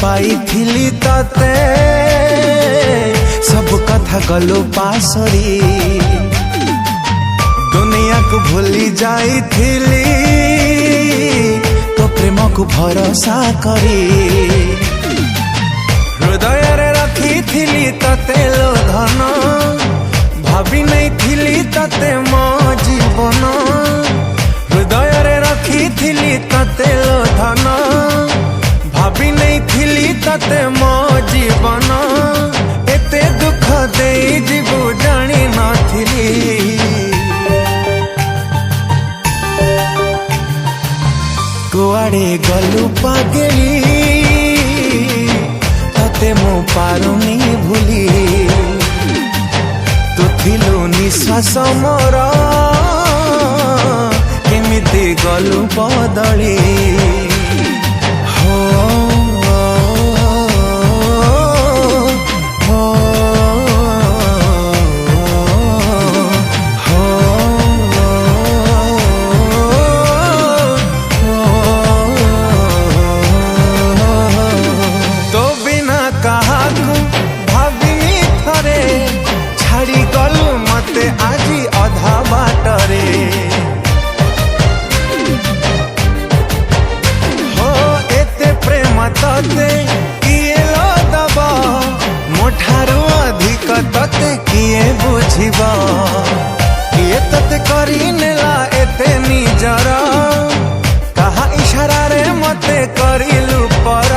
पाइथिली तते सब कथा गलो पासरी दुनिया को भूली जाइथिली तो प्रेम को भरोसा करी हृदय रे रखिथिली तते लो धन भाभी नहीं थिली तते मो जीवन हृदय रे रखिथिली तते लो धन भाभी नहीं थिली तते मो जीवन एते दुख दे जीवु जानी नथिली कुआड़े गलु पागेली तते मु पारुनी भूली तू थिलु निश्वास मोर केमिति गलु बदली आजी अधा बाटरे हो एते प्रेम तते किए लो दब मोठारू अधिक तते किए बुझिब किए तते करी नेला एते निजर कहा इशारा रे मते करिलु पर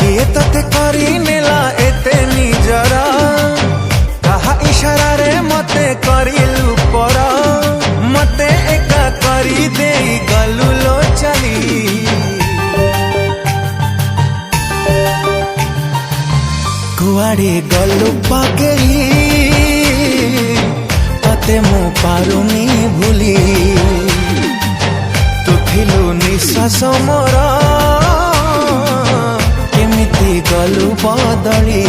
किए तते करी नेला एते निजर इशारा रे मते करिलु पर मते एका करी दे गलु लो चली कुआड़े गलु पागेली तते मु पारुनी भूली तू थिलु निश्वास मोर केमिति गलु बदली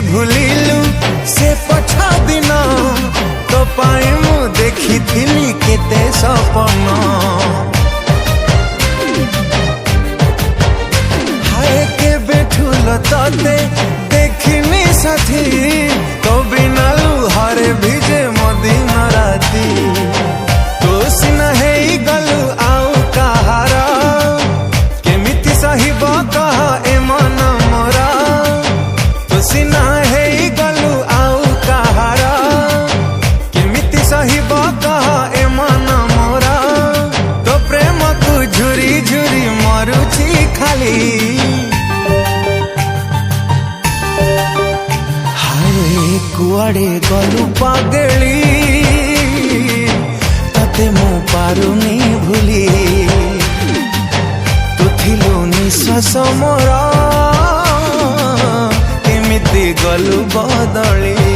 भूलिलु से पछा दिन तो पाए मु देखी थिली केते सपन हाय के बैठुल तते देखिनी साथी तो बिना लुहारे भिजे मदिन राती तो सिना है गलु आउ कहार केमिति सहिब कह ए मन मोरा तो सिना हाय कुआड़े गलु पागेली तते मु पारुनी भूली तू थिलु निश्वास मोर केमिति गलु बदली।